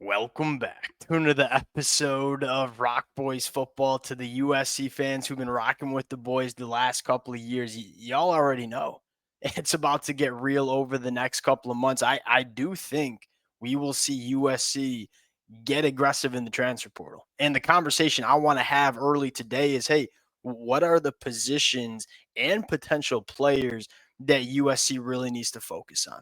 Welcome back to another episode of Rock Boys Football. To the USC fans who've been rocking with the boys the last couple of years, y'all already know it's about to get real over the next couple of months. I do think we will see USC get aggressive in the transfer portal. And the conversation I want to have early today is, hey, what are the positions and potential players that USC really needs to focus on?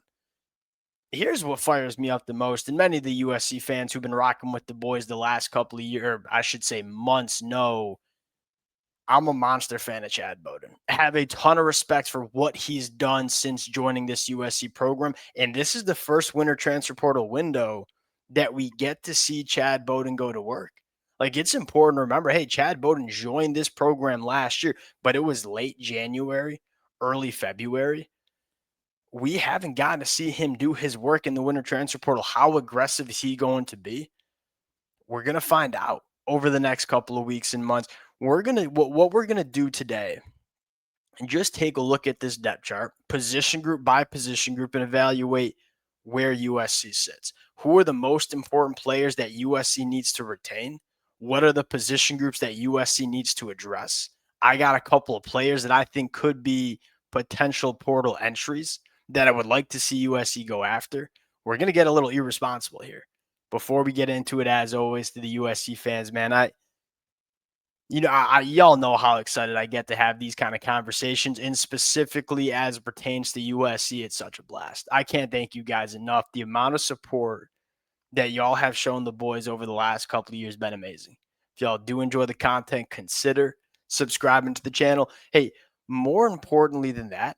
Here's what fires me up the most, and many of the USC fans who've been rocking with the boys the last couple of years, I should say months, know I'm a monster fan of Chad Bowden. I have a ton of respect for what he's done since joining this USC program, and this is the first winter transfer portal window that we get to see Chad Bowden go to work. Like, it's important to remember, hey, Chad Bowden joined this program last year, but it was late January, early February. We haven't gotten to see him do his work in the winter transfer portal. How aggressive is he going to be? We're going to find out over the next couple of weeks and months. What we're going to do today and just take a look at this depth chart, position group by position group, and evaluate where USC sits. Who are the most important players that USC needs to retain? What are the position groups that USC needs to address? I got a couple of players that I think could be potential portal entries that I would like to see USC go after. We're going to get a little irresponsible here. Before we get into it, as always, to the USC fans, man, y'all know how excited I get to have these kind of conversations, and specifically as it pertains to USC, it's such a blast. I can't thank you guys enough. The amount of support that y'all have shown the boys over the last couple of years has been amazing. If y'all do enjoy the content, consider subscribing to the channel. Hey, more importantly than that,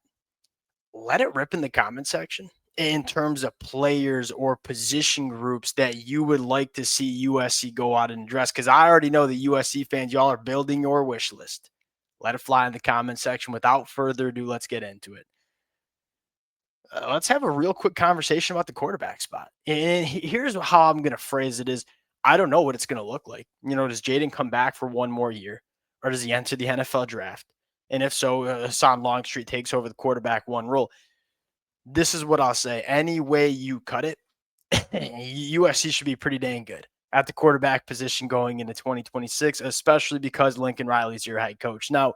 let it rip in the comment section in terms of players or position groups that you would like to see USC go out and address. Because I already know the USC fans, y'all are building your wish list. Let it fly in the comment section. Without further ado, let's get into it. Let's have a real quick conversation about the quarterback spot. And here's how I'm going to phrase it is I don't know what it's going to look like. Does Jaden come back for one more year or does he enter the NFL draft? And if so, Hassan Longstreet takes over the quarterback one role. This is what I'll say. Any way you cut it, USC should be pretty dang good at the quarterback position going into 2026, especially because Lincoln Riley's your head coach. Now,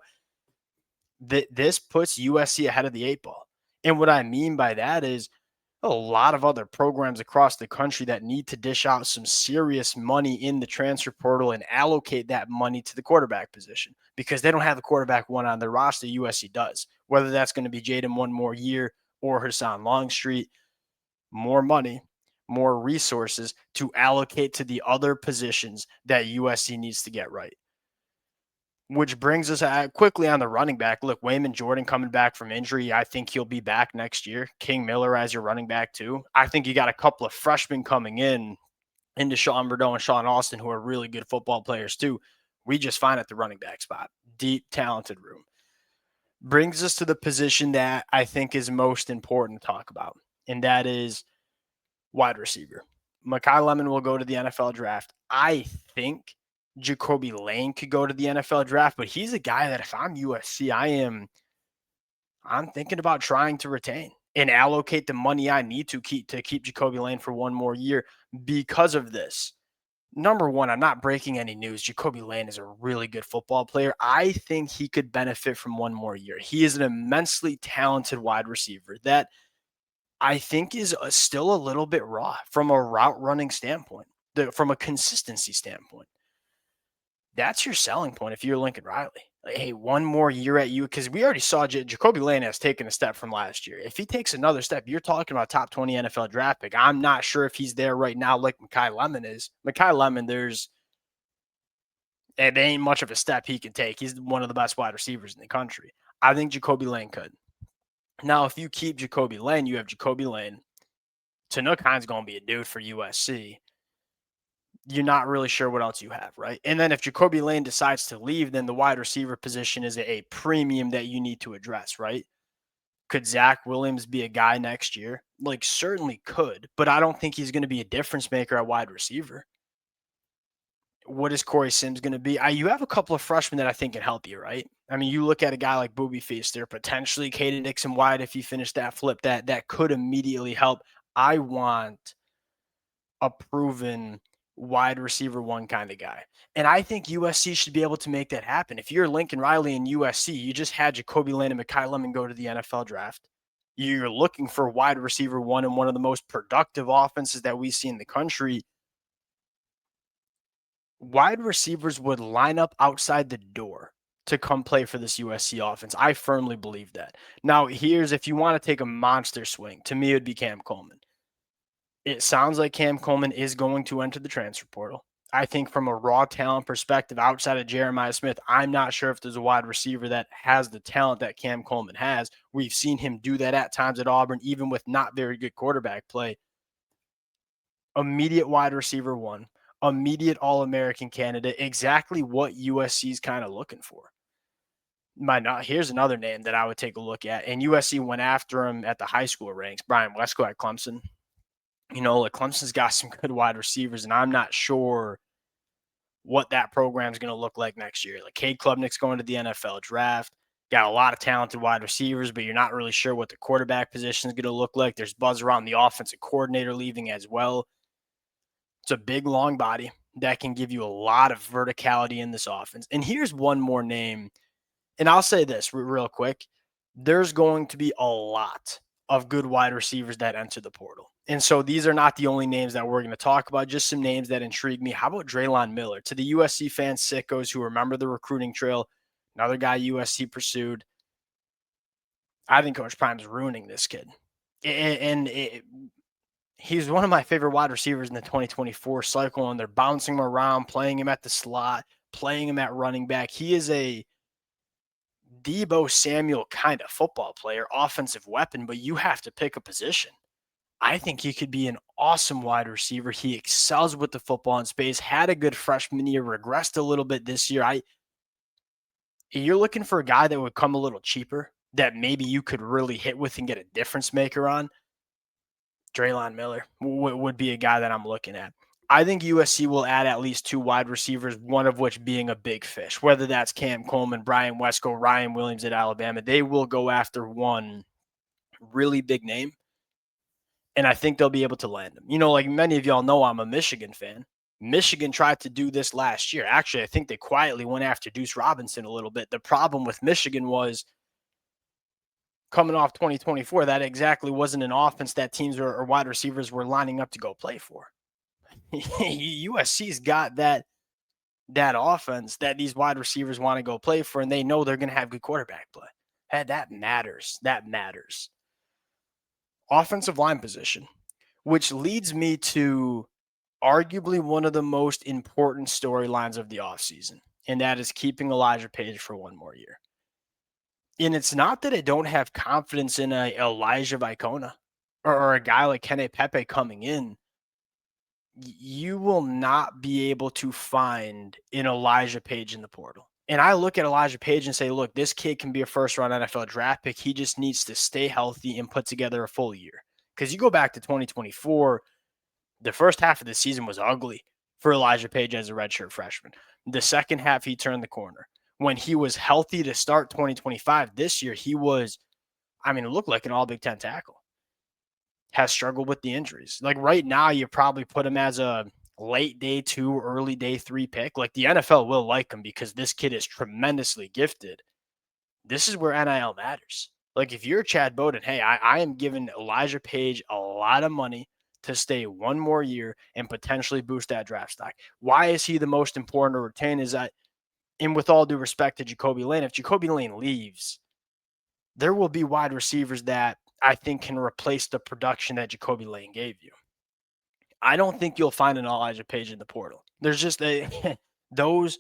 this puts USC ahead of the eight ball. And what I mean by that is a lot of other programs across the country that need to dish out some serious money in the transfer portal and allocate that money to the quarterback position because they don't have the quarterback one on their roster. USC does. Whether that's going to be Jaden one more year or Hassan Longstreet, more money, more resources to allocate to the other positions that USC needs to get right. Which brings us quickly on the running back. Look, Wayman Jordan coming back from injury. I think he'll be back next year. King Miller as your running back, too. I think you got a couple of freshmen coming into Sean Bordeaux and Sean Austin, who are really good football players, too. We just find at the running back spot. Deep, talented room. Brings us to the position that I think is most important to talk about, and that is wide receiver. Mekhi Lemon will go to the NFL draft. I think Jacoby Lane could go to the NFL draft, but he's a guy that if I'm USC, I'm thinking about trying to retain and allocate the money I need to keep Jacoby Lane for one more year because of this. Number one, I'm not breaking any news. Jacoby Lane is a really good football player. I think he could benefit from one more year. He is an immensely talented wide receiver that I think is still a little bit raw from a route running standpoint, from a consistency standpoint. That's your selling point if you're Lincoln Riley. Like, hey, one more year at you, because we already saw Jacoby Lane has taken a step from last year. If he takes another step, you're talking about top 20 NFL draft pick. I'm not sure if he's there right now like Mekhi Lemon is. Mekhi Lemon, it ain't much of a step he can take. He's one of the best wide receivers in the country. I think Jacoby Lane could. Now, if you keep Jacoby Lane, you have Jacoby Lane. Tanook Hines going to be a dude for USC. You're not really sure what else you have, right? And then if Jacoby Lane decides to leave, then the wide receiver position is a premium that you need to address, right? Could Zach Williams be a guy next year? Like, certainly could, but I don't think he's going to be a difference maker at wide receiver. What is Corey Sims going to be? You have a couple of freshmen that I think can help you, right? I mean, you look at a guy like Booby Feaster, potentially Caden Nixon White if you finish that flip, that could immediately help. I want a proven wide receiver one kind of guy. And I think USC should be able to make that happen. If you're Lincoln Riley in USC, you just had Jacoby Lane and Mekhi Lemon go to the NFL draft. You're looking for wide receiver one in one of the most productive offenses that we see in the country. Wide receivers would line up outside the door to come play for this USC offense. I firmly believe that. Now, here's if you want to take a monster swing, to me, it would be Cam Coleman. It sounds like Cam Coleman is going to enter the transfer portal. I think from a raw talent perspective, outside of Jeremiah Smith, I'm not sure if there's a wide receiver that has the talent that Cam Coleman has. We've seen him do that at times at Auburn, even with not very good quarterback play. Immediate wide receiver one, immediate All-American candidate, exactly what USC is kind of looking for. Here's another name that I would take a look at, and USC went after him at the high school ranks, Brian Wesco at Clemson. Clemson's got some good wide receivers, and I'm not sure what that program is going to look like next year. Like Cade Klubnik's going to the NFL draft, got a lot of talented wide receivers, but you're not really sure what the quarterback position is going to look like. There's buzz around the offensive coordinator leaving as well. It's a big, long body that can give you a lot of verticality in this offense. And here's one more name, and I'll say this real quick. There's going to be a lot of good wide receivers that enter the portal. And so these are not the only names that we're going to talk about, just some names that intrigue me. How about Draylon Miller? To the USC fans, sickos who remember the recruiting trail, another guy USC pursued. I think Coach Prime's ruining this kid. He's one of my favorite wide receivers in the 2024 cycle, and they're bouncing him around, playing him at the slot, playing him at running back. He is a Deebo Samuel kind of football player, offensive weapon, but you have to pick a position. I think he could be an awesome wide receiver. He excels with the football in space, had a good freshman year, regressed a little bit this year. You're looking for a guy that would come a little cheaper, that maybe you could really hit with and get a difference maker on. Draylon Miller would be a guy that I'm looking at. I think USC will add at least two wide receivers, one of which being a big fish, whether that's Cam Coleman, Brian Wesco, Ryan Williams at Alabama. They will go after one really big name, and I think they'll be able to land him. Like many of y'all know, I'm a Michigan fan. Michigan tried to do this last year. Actually, I think they quietly went after Deuce Robinson a little bit. The problem with Michigan was coming off 2024, that exactly wasn't an offense that teams or wide receivers were lining up to go play for. USC's got that offense that these wide receivers want to go play for, and they know they're going to have good quarterback play. That matters. That matters. Offensive line position, which leads me to arguably one of the most important storylines of the offseason, and that is keeping Elijah Page for one more year. And it's not that I don't have confidence in a Elijah Vicona or a guy like Kenny Pepe coming in. You will not be able to find an Elijah Page in the portal. And I look at Elijah Page and say, look, this kid can be a first-round NFL draft pick. He just needs to stay healthy and put together a full year. Because you go back to 2024, the first half of the season was ugly for Elijah Page as a redshirt freshman. The second half, he turned the corner. When he was healthy to start 2025 this year, it looked like an all-Big Ten tackle. Has struggled with the injuries. Like right now, you probably put him as a late day 2, early day 3 pick. Like the NFL will like him because this kid is tremendously gifted. This is where NIL matters. Like if you're Chad Bowden, hey, I am giving Elijah Page a lot of money to stay one more year and potentially boost that draft stock. Why is he the most important to retain? Is that, and with all due respect to Jacoby Lane, if Jacoby Lane leaves, there will be wide receivers that I think can replace the production that Jacoby Lane gave you. I don't think you'll find an Elijah Page in the portal. There's just those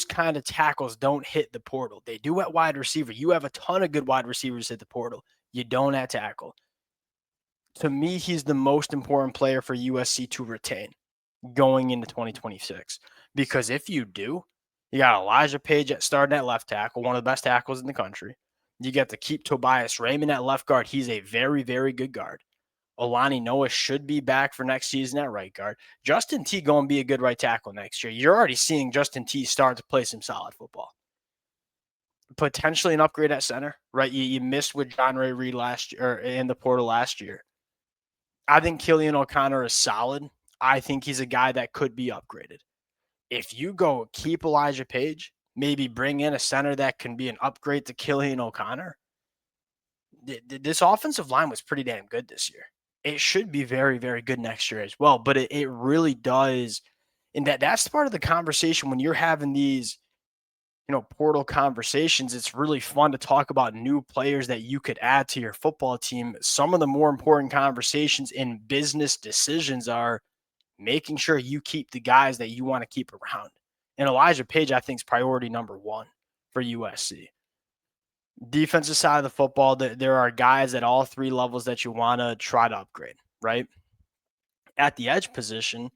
kind of tackles don't hit the portal. They do at wide receiver. You have a ton of good wide receivers at the portal. You don't at tackle. To me, he's the most important player for USC to retain going into 2026. Because if you do, you got Elijah Page starting at left tackle, one of the best tackles in the country. You get to keep Tobias Raymond at left guard. He's a very, very good guard. Olani Noah should be back for next season at right guard. Justin T going to be a good right tackle next year. You're already seeing Justin T start to play some solid football. Potentially an upgrade at center, right? You missed with John Ray Reed last year, or in the portal last year. I think Killian O'Connor is solid. I think he's a guy that could be upgraded. If you go keep Elijah Page, maybe bring in a center that can be an upgrade to Killian O'Connor, this offensive line was pretty damn good this year. It should be very, very good next year as well. But it really does. And that's part of the conversation when you're having these, portal conversations. It's really fun to talk about new players that you could add to your football team. Some of the more important conversations in business decisions are making sure you keep the guys that you want to keep around. And Elijah Page, I think, is priority number one for USC. Defensive side of the football, there are guys at all three levels that you want to try to upgrade, right? At the edge position,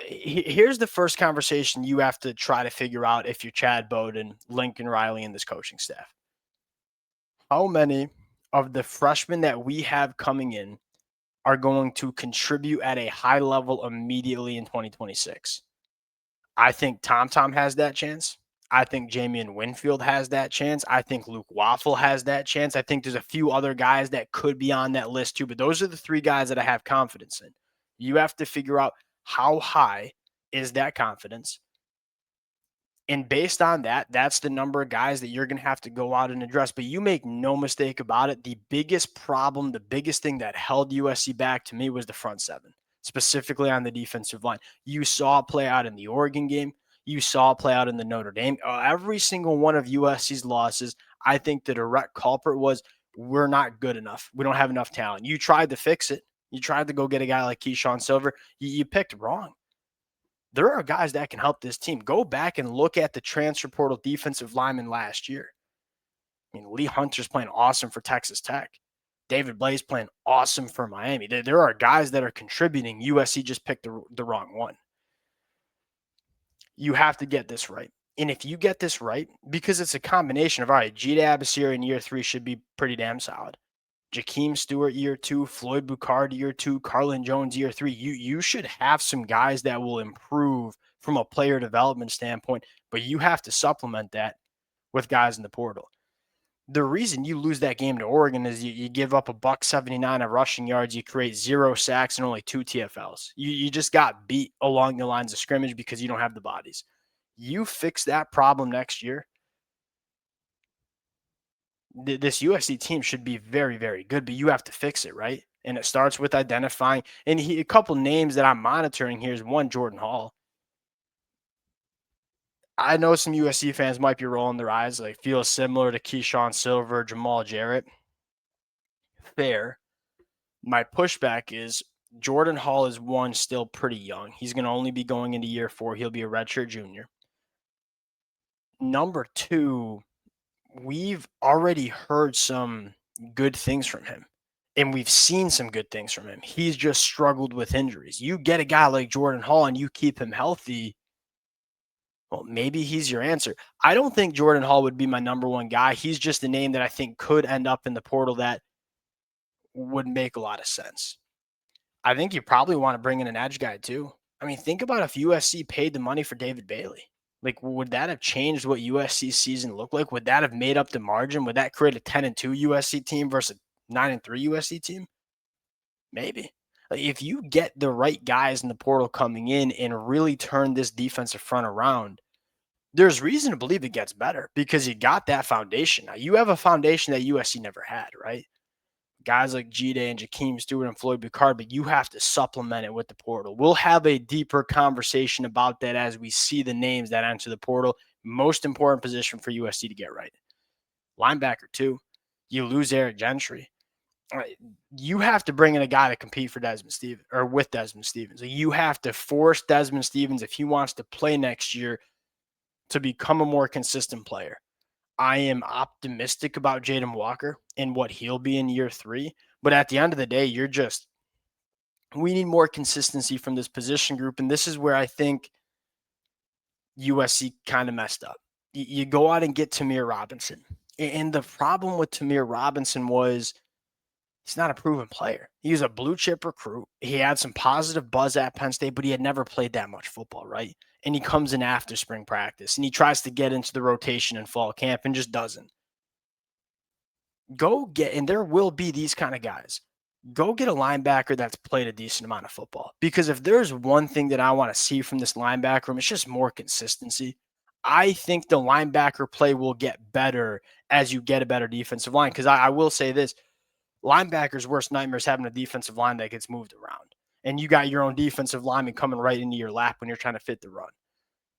here's the first conversation you have to try to figure out if you're Chad Bowden, Lincoln Riley, and this coaching staff. How many of the freshmen that we have coming in are going to contribute at a high level immediately in 2026? I think TomTom has that chance. I think Jamian Winfield has that chance. I think Luke Waffle has that chance. I think there's a few other guys that could be on that list too, but those are the three guys that I have confidence in. You have to figure out how high is that confidence. And based on that, that's the number of guys that you're going to have to go out and address. But you make no mistake about it. The biggest problem, the biggest thing that held USC back to me was the front seven, specifically on the defensive line. You saw it play out in the Oregon game. You saw it play out in the Notre Dame. Every single one of USC's losses, I think the direct culprit was we're not good enough. We don't have enough talent. You tried to fix it. You tried to go get a guy like Keyshawn Silver. You picked wrong. There are guys that can help this team. Go back and look at the transfer portal defensive lineman last year. I mean, Lee Hunter's playing awesome for Texas Tech. David Blaze playing awesome for Miami. There are guys that are contributing. USC just picked the wrong one. You have to get this right. And if you get this right, because it's a combination of, all right, Gita Abasiri in year 3 should be pretty damn solid. Jakeem Stewart year 2, Floyd Boucard year 2, Carlin Jones year 3. You should have some guys that will improve from a player development standpoint, but you have to supplement that with guys in the portal. The reason you lose that game to Oregon is you give up $179 of rushing yards, you create 0 sacks and only 2 TFLs. You just got beat along the lines of scrimmage because you don't have the bodies. You fix that problem next year, this USC team should be very, very good, but you have to fix it, right? And it starts with identifying. And a couple names that I'm monitoring here is one, Jordan Hall. I know some USC fans might be rolling their eyes, like feel similar to Keyshawn Silver, Jamal Jarrett. Fair. My pushback is Jordan Hall is one, still pretty young. He's going to only be going into year 4. He'll be a redshirt junior. Number 2, we've already heard some good things from him, and we've seen some good things from him. He's just struggled with injuries. You get a guy like Jordan Hall and you keep him healthy, well, maybe he's your answer. I don't think Jordan Hall would be my number one guy. He's just a name that I think could end up in the portal that would make a lot of sense. I think you probably want to bring in an edge guy too. I mean, think about if USC paid the money for David Bailey. Like, would that have changed what USC's season looked like? Would that have made up the margin? Would that create a 10-2 USC team versus a 9-3 USC team? Maybe. Like, if you get the right guys in the portal coming in and really turn this defensive front around, there's reason to believe it gets better because you got that foundation. Now, you have a foundation that USC never had, right? Guys like Gita and Jakeem Stewart and Floyd Boucard, but you have to supplement it with the portal. We'll have a deeper conversation about that as we see the names that enter the portal. Most important position for USC to get right. Linebacker, too. You lose Eric Gentry. You have to bring in a guy to compete for Desmond Stevens or with Desmond Stevens. You have to force Desmond Stevens, if he wants to play next year, to become a more consistent player. I am optimistic about Jaden Walker and what he'll be in year 3. But at the end of the day, we need more consistency from this position group. And this is where I think USC kind of messed up. You go out and get Tamir Robinson. And the problem with Tamir Robinson was he's not a proven player. He was a blue chip recruit. He had some positive buzz at Penn State, but he had never played that much football, right? And he comes in after spring practice and he tries to get into the rotation in fall camp and just doesn't. Go get, and there will be these kind of guys. go get a linebacker that's played a decent amount of football. Because if there's one thing that I want to see from this linebacker room, it's just more consistency. I think the linebacker play will get better as you get a better defensive line. Because I will say this, linebackers' worst nightmare is having a defensive line that gets moved around. And you got your own defensive lineman coming right into your lap when you're trying to fit the run.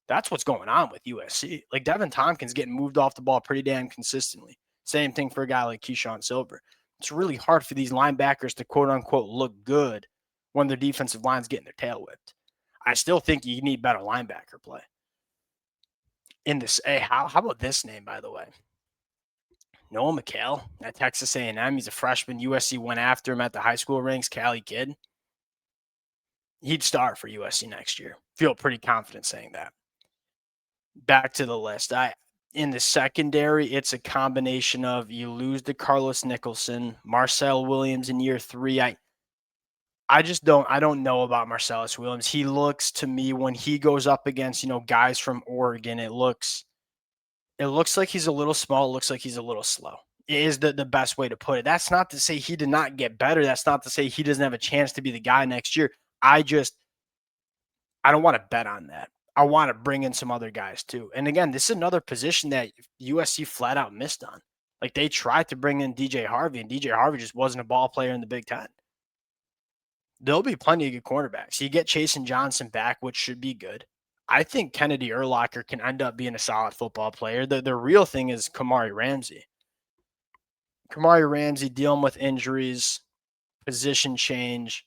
That's what's going on with USC. Like Devin Tompkins getting moved off the ball pretty damn consistently. Same thing for a guy like Keyshawn Silver. It's really hard for these linebackers to quote unquote look good when their defensive line's getting their tail whipped. I still think you need better linebacker play. In this, hey, how about this name, by the way? Noah McHale at Texas A&M. He's a freshman. USC went after him at the high school ranks. Cali kid. He'd start for USC next year. Feel pretty confident saying that. Back to the list. In the secondary, it's a combination of you lose to Carlos Nicholson, Marcel Williams in year 3. I don't know about Marcellus Williams. He looks to me when he goes up against, guys from Oregon, it looks like he's a little small, it looks like he's a little slow. It is the best way to put it. That's not to say he did not get better. That's not to say he doesn't have a chance to be the guy next year. I don't want to bet on that. I want to bring in some other guys too. And again, this is another position that USC flat out missed on. Like they tried to bring in DJ Harvey, and DJ Harvey just wasn't a ball player in the Big Ten. There'll be plenty of good cornerbacks. You get Chasen Johnson back, which should be good. I think Kennedy Urlacher can end up being a solid football player. The real thing is Kamari Ramsey. Kamari Ramsey dealing with injuries, position change.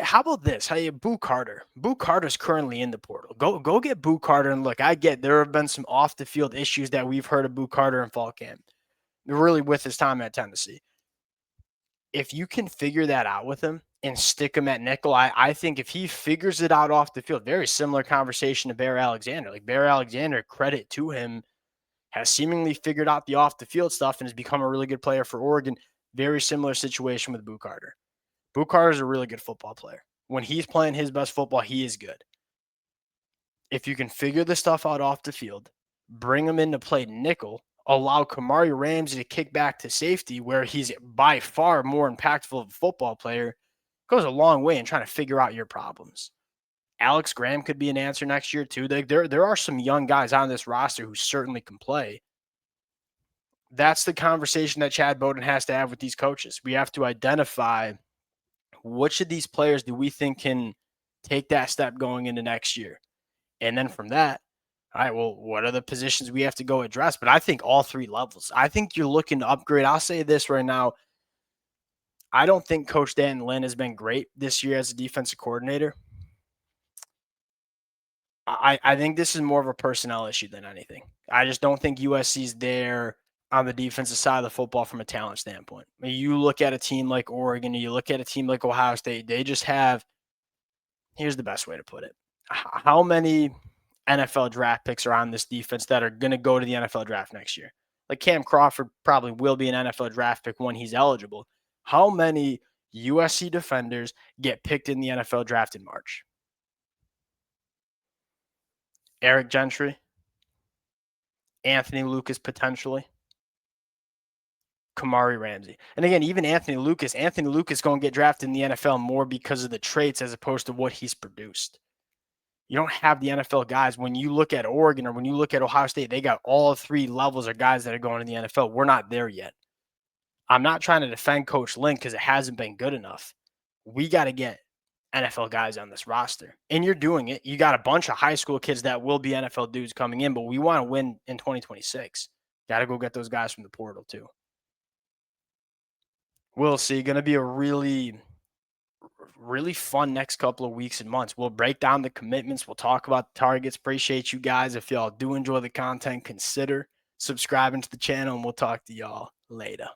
How about this? Boo Carter. Boo Carter's currently in the portal. Go get Boo Carter. And look, I get there have been some off the field issues that we've heard of Boo Carter in fall camp. Really with his time at Tennessee. If you can figure that out with him and stick him at nickel, I think if he figures it out off the field, very similar conversation to Bear Alexander. Like Bear Alexander, credit to him, has seemingly figured out the off the field stuff and has become a really good player for Oregon. Very similar situation with Boo Carter. Boo Carter is a really good football player. When he's playing his best football, he is good. If you can figure the stuff out off the field, bring him in to play nickel, allow Kamari Ramsey to kick back to safety where he's by far more impactful of a football player, goes a long way in trying to figure out your problems. Alex Graham could be an answer next year too. There are some young guys on this roster who certainly can play. That's the conversation that Chad Bowden has to have with these coaches. We have to identify which of these players do we think can take that step going into next year? And then from that, all right, well, what are the positions we have to go address? But I think all 3 levels. I think you're looking to upgrade. I'll say this right now. I don't think Coach Dan Lynn has been great this year as a defensive coordinator. I think this is more of a personnel issue than anything. I just don't think USC's there on the defensive side of the football from a talent standpoint. I mean, you look at a team like Oregon, you look at a team like Ohio State, they just have, here's the best way to put it. How many NFL draft picks are on this defense that are going to go to the NFL draft next year? Like Cam Crawford probably will be an NFL draft pick when he's eligible. How many USC defenders get picked in the NFL draft in March? Eric Gentry, Anthony Lucas potentially, Kamari Ramsey. And again, even Anthony Lucas going to get drafted in the NFL more because of the traits as opposed to what he's produced. You don't have the NFL guys. When you look at Oregon or when you look at Ohio State, they got all 3 levels of guys that are going to the NFL. We're not there yet. I'm not trying to defend Coach Lynn because it hasn't been good enough. We got to get NFL guys on this roster. And you're doing it. You got a bunch of high school kids that will be NFL dudes coming in, but we want to win in 2026. Got to go get those guys from the portal too. We'll see. Going to be a really, really fun next couple of weeks and months. We'll break down the commitments. We'll talk about the targets. Appreciate you guys. If y'all do enjoy the content, consider subscribing to the channel, and we'll talk to y'all later.